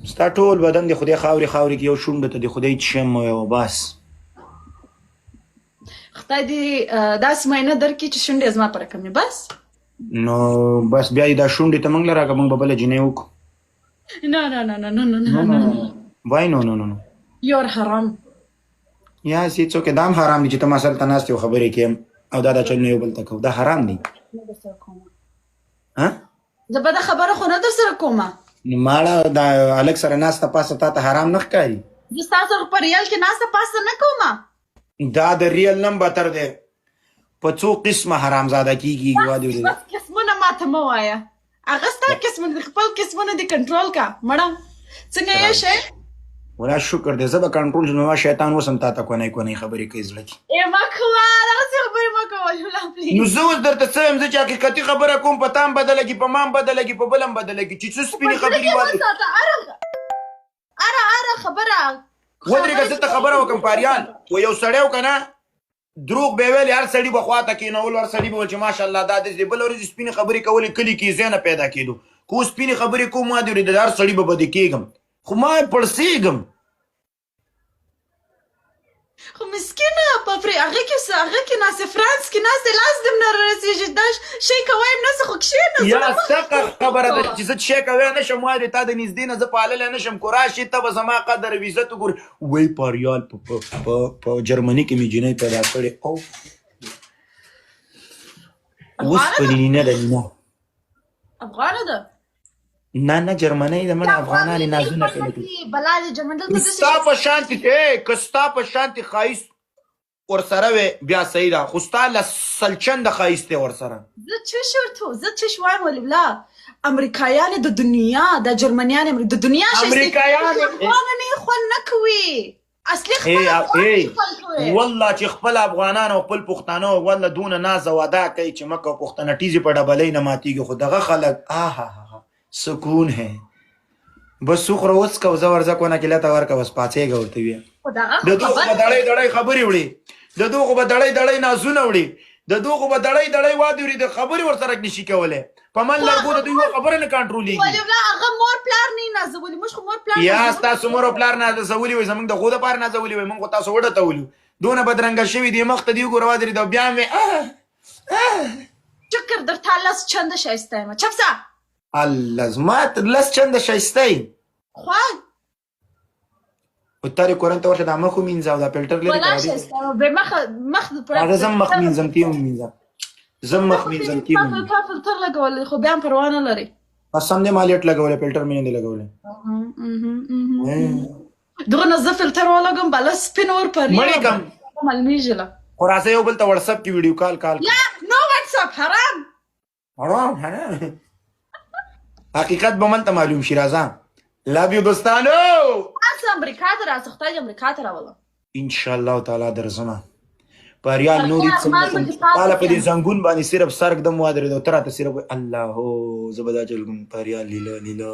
ستا ټول بدن د خدای خاورې خاورې کې یو شونډه ته د خدای چم یو بس خدای دې داسې معاینه درکړي چې شونډې زما په رقم وي بس. نو بس بیا دا شونډې ته موږ له راکړه موږ به بله جینۍ وکړو. نه نه نه نه نه نه نه وای نو نو نو نو یور حرام یا سي څوک دا هم حرام دي چې ته ما سره ته ناست یو خبرې کوم او دا چلونه یو بل ته کوو دا حرام دي. زه به دا خبره خو نه در سره کومه. نو ماړه دا هلک سره ناسته پاسته تا ته حرام نه ښکاري؟ زه ستا سره په ریال کې ناسته پاسته نه کومه. دا د ریل نم بتر دی په څو قسمه حرامزاده کېږي. بس قسمونه ماته مه وایه هغه ستا قسمونه خپل قسمونه دې کنټرول کا مړه څنګه یې شی ولا شکر دی زه به کنټرول شم. ما شیطان اوسم تا ته کونی کونی خبرې کوي زړه کې. ما کوه دغسې خبرې مه کوه ولیالله پلیز. نو زه اوس درته څه یم زه چې حقیقتي خبره کوم په تا هم بده لګي په ما هم بده لګي په بل هم بده لګي چې څه سپینې خبرې اره اره خبره ودرېږه زه ته خبره وکړم پاریان و یو سړی و که نه دروغ به ویل هر سړي به خواته کېنول هر سړي به ویل چې ماشاءالله دا داسې دی بله ورځ سپینې خبرې کولې کلي کې ځای نه پیدا کېدو که اوس سپینې خبرې کوم ما دې اورېدل هر سړي به بدې کېږم خو ما پړسېږم. خو مسکینه په هغه کې ناسې فرانس کې ناسې لاس دې نه رارسېږي دا شی کوی هم نسه خو کښېنه. یا سقه خبره ده چې زه شی کوی نه شم وایې تا د نږدې نه زه پاللی نه شم کو راشي ته به زما قدر او عزت وګورې وایي پاریال په جرمني کې مې جینۍ پیدا کړې او اوس په نینه ده نینه افغانه ده نه نه جرمنۍ ده مړه افغانان یې نازونه کوي بلا دې جرمن دلته ستا په شانتې که ستا په شانتې ښایست ورسره وې بیا صحیح ده خو ستا له سلچنده ښایست دی ورسره. زه چش ورته زه چش وایم ولیالله امریکایانې د دنیا دا جرمنیانې د دنیا افغانانې خوند نه کوي اصلي خپل والله چې خپل افغانان او خپل پښتانه والله دونه ناز او ادا کوي چې مکه پښتنه ټیزې په ډبلۍ نه ماتېږي خو دغه خلک آها سکون ہے بس سوخره اوس که زه ورځه کونه کیله ته ورکه بس پاڅېږه ورته ویې د دوغو به دړی دړی خبرې وړي د دوغو به دړی دړی نازونه وړي د دوغو به دړی دړی وادې وړي د خبرې ورسره نشي کولی په من لرګو د دوی یوه خبره نه کنټرولېږي. هغه مور پلار نه یې نازولي موږ خو مور پلار یا ستاسو مور او پلار نازولي وي زموږ د غو دپاره نازولي وي موږ خو تاسو وډه ته ولو دونه بدرنګه شوي دي مخ ته دي وګوره ودرېده او بیا مې شکر درته لس چنده ښایسته یم چپسه الله زما لس چنده ښایسته یي خوږ خو تارې کورن ته ورشه دا مخ ومینځه او دا فلټر لرې ولا ښایسته مخ هغه زه مخ مینځم ته یې ومینځه زه مخ مینځم ته یې تا فلټر لګولی خو بیا هم پروا نه لري قسم دې ما لیټ لګولی فلټر مې نه دی لګولی دغه زه فلټر ولګم بله سپین ور پرې مړې کم معلومیږي له خو راځه یو بل ته وټسپ کې ویډیو کال یا نو وټسپ حرام حقیقت به من ته معلوم شي راځه لو یو دوستانو راځه امریکا ته راځه خدای دې امریکا ته راوله انشاءالله تعالی درځمه پریال نور هېڅ تاله په دې زنګون باندې صرف سر ږدم وادرېده ته راته صرف الله هو زه به دا چل کوم پریال لیله لیله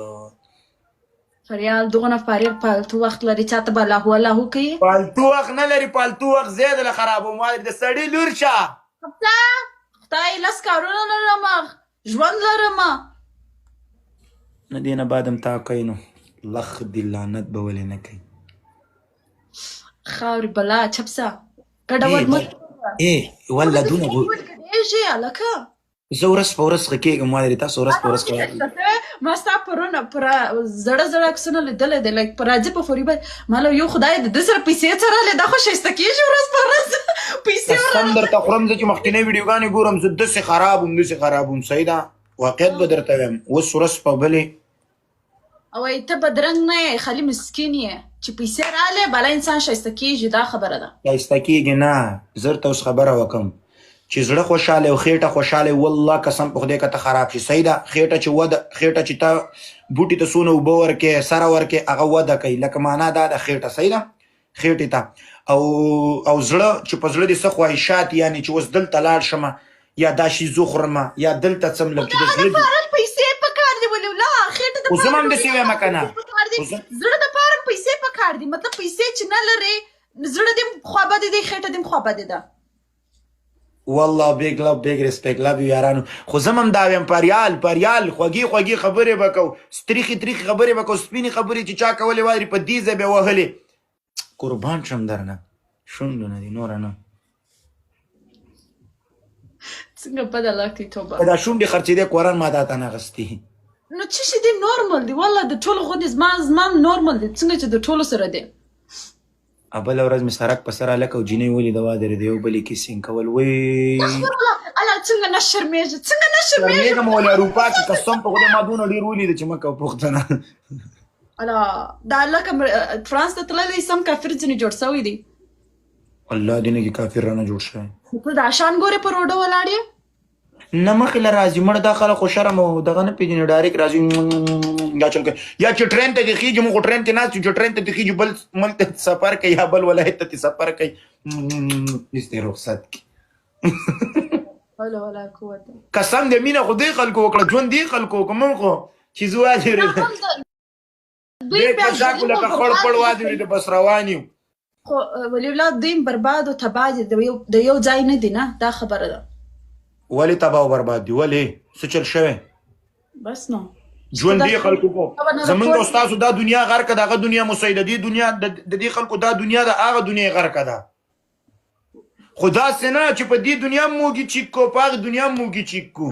فریال دغونه فریال پالتو وخت لري چاته به الله الله کوي پالتو وخت نه لري پالتو وخت زیاده له خرابوم د سړي لور شه خدای لس کارونه لرم ژوند لرم نه دې نه بعد هم تا کوي نو لخ دې لعنت به ولې نه کوي خاورې بلا چپسه ګډوډ مه والله دونه ډېږي هلکه زه ورځ په ورځ ښه کېږم ما درې تاسو ورځ په ورځ ما ستا پرونه پر زړه زړه عکسونه لیدلی دی لایک په راځي په فوري باندې ما له یو خدای د ده سره پیسې څه راغلې دا خو ښایسته کېږي ورځ په ورځ پیسې قسم درته خورم زه چې مخکینۍ ویډیوګانې ګورم زه داسې خراب وم صحیح ده واقعیت به درته وایم اوس ورځ په بلې او ته بدرنګ نه یې خالي مسکین یې چې پیسې راغلې بله انسان ښایسته کېږي دا خبره ده ښایسته کېږي نه زه درته اوس خبره وکړم چې زړه خوشحاله او خېټه خوشحاله والله قسم په خدای که ته خراب شي صحیح ده خېټه چې ته بوټي ته څونه اوبه ورکې سره ورکې هغه وده کوي لکه معنا دا ده خېټه صحیح ده خېټې ته او زړه چې په زړه دې څه خواهشات یعنې چې اوس دلته لاړ شمه یا دا شي زه خورمه یا دلته څم لږ چې د زړه پیسې پکار دي ولیالله خېټه خو زه هم همداسې وایم که نه زړه دپاره پیسې پکار دي مطلب پیسې چې نه لرې زړه دې خوابدې دی خېټه دې خوابدې ده والله بیگ لو بیگ ریسپیکټ لو یو یارانو. خو زم هم دا ویم پریال خوږې خبرې به کوو، تریخې خبرې به کوو، سپینې خبرې چې چا کولې واري په دې ځای به وهلې. قربان شم درنه شونډونه دي نوره نه. څنګه بده لګتې توبه. دا شونډې خرڅېدې قرآن ما دا ته نه اخېستې. نو څه شي دی نورمال دی والله د ټولو غوندې زما نورمال دی څنګه چې د ټولو سره دی. بله ورځ مې سرک په سر هلک او جینۍ ولیده وادرېده د یو بلې کیسینګ کول وی الله څنګه نه شرمېږي شرمېږم ولې اروپا کې قسم په خدای ما دونه ډېر ولیده چې مه کوه پوښتنه. الله دا لکه فرانس ته تللی سم کافر ځینې جوړ سوی دی. الله دې نه کې کافر رانه جوړ شوی. ته دا شان ګورې په روډو ولاړ یې نه مخې له راځي مړه دا خلک خو شرم او دغه نه پېژني ډایرکټ راځي یا چل کوي یا چې ټرین ته دې خېږي موږ خو ټرین ته ناست یو چې ټرین ته دې خېږي بل ملک ته سفر کوي یا بل ولایت ته سفر کوي دې رخصت کړي. حول ولا قوة. قسم دې مینه خو دې خلکو وکړه ژوند دې خلکو وکړه موږ خو چې زه واجرې دې په ځاکو لکه خړ پړ واجرې بس روان یو. خو ولي الله دوی برباد او تباه دي د یو ځای نه دي نه دا خبره ده. ولې تباه او برباد دي ولې څه چل شوی بس نو ژوند دې خلکو کو زمونږ او ستاسو دا دنیا غرق ده هغه دنیا مسیده دي دنیا د دې خلکو دا دنیا د هغه دنیا غرق ده. خو داسې نه چې په دې دنیا موږي چیک کو په هغه دنیا موږي چیک کو.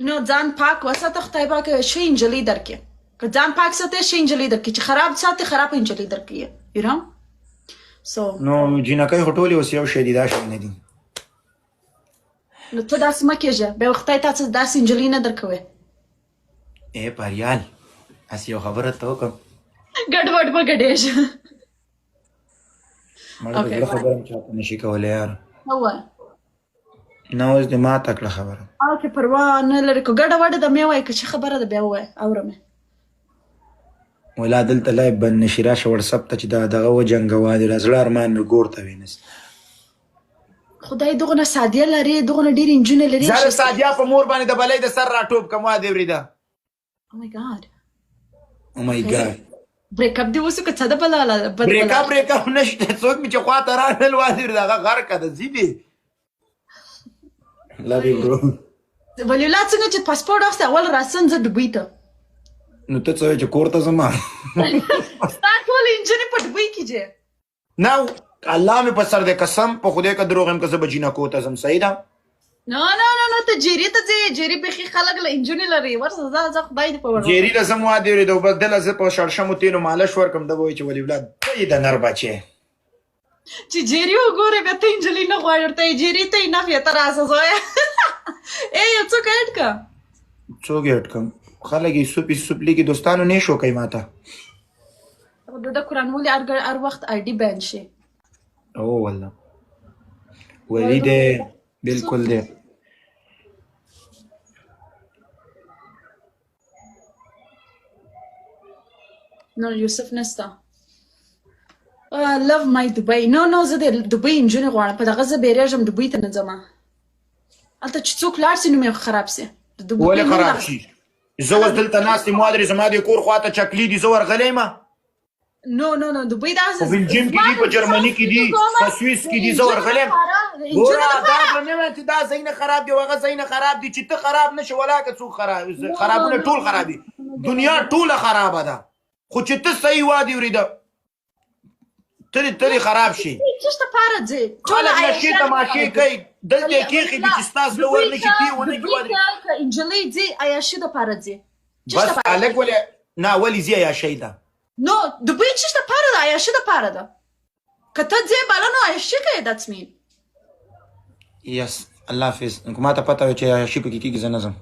نو ځان پاک وساته خدای پاک ښه انجلۍ درکړي که ځان پاک ساتې ښه انجلۍ درکړي چې خراب ساتې خراب انجلۍ درکړي you know so نو جینکۍ خو ټولې اوس یو شی دي دا شی نه دي. نو ته داسې مه کېږه بیا خدای تاسو داسې انجلۍ نه درکوي. پریال هسې یو خبره ته وکړم ګډوډ مه ګډېږه مړه د زړه خبره هم چاته نشي کولی یاره. ووایه نه اوس دې ماته کړه خبره. اوکې پروا نه لري که ګډه وډه ده مې ووایه که څه خبره ده بیا ووایه اورم. ولا دلته لایب بند نشي راشه وټسپ ته چې دا دغه وجنګوه د زړه ارمان ګور ته وینس. خدای دغونه سادیه لري دغونه ډېرې نجونې لري. زه د سادیه په مور باندې د بلۍ د سر راټوپ کړم وا دې ورېده. او مای ګاډ او مای ګاډ بریک اپ دې وسو که څه ده بله بریک اپ نشته څوک مې چې خواته رانل وا دې ورېده هغه غرقه ده ځي دې love you bro. ولي الله څنګه چې پاسپورټ واخیستی اول راسن زه دوبۍ ته نو ته څه وایې چې کور ته ځم ستا ټولې نجونې په دوبۍ کې ځې نه الله مې په سر دی قسم په خدای که دروغ یم که زه به جینکو ته ځم صحیح ده. نه ته جیرې ته ځې جیرې بیخي خلک له نجونې لري ورشه زه خدای دې په جیرې له ځم وا دې ورېده او بس دله زه په شړشمو تېلو مالش ورکړم ده به وایي چې ولي الله دی د نر بچی چې جیرې وګورې بیا ته نجلۍ نه غواړې ورته یې جیرې ته یې نفیه ته راسه زویه یو څوک ایډ که څوک ایډ کړم خلک یې سوپ لیکي دوستانو نه شو کوي ماته د قرآن ولې هر وخت آی ډي بین شي. او والله ولی دی بالکل دی. نو یوسف نسته love my Dubai نو زه د دوبۍ نجونې غواړم په دغه زه بیریږم دوبۍ ته نه ځم هلته چې څوک لاړ سي نو مې خراب سي. ولې خراب شي زه اوس دلته ناست یم مادرې زما د کور خواته چکلي دي زه ورغلی یم نو دوبۍ داسې په بلجیم کې دي په جرمني کې دي په سویس کې دي زه ورغلی یم ګوره دا به نه وایم چې دا ځایونه خراب دي او هغه ځایونه خراب دي چې ته خراب نه شي ولا که څوک خرابونه ټول خراب دي دنیا ټوله خرابه ده خو چې ته صحیح وادي ورېده ترې خراب شي څه دپاره ځې خلک نشې تماشې کوي دلته یې کېښې دي چې ستا زړه ور نه شي پې ونه کړي که نجلۍ ځې عیاشي دپاره ځې بس هلک ولې نه ولې ځي عیاشۍ ده نو دوبۍ څه دپاره ده عیاشي دپاره ده که ته ځې بله نو عیاشي کوې دتس مین یس الله حافظ که ما ته پته وي چې عیاشي پکې کېږي زه نه ځم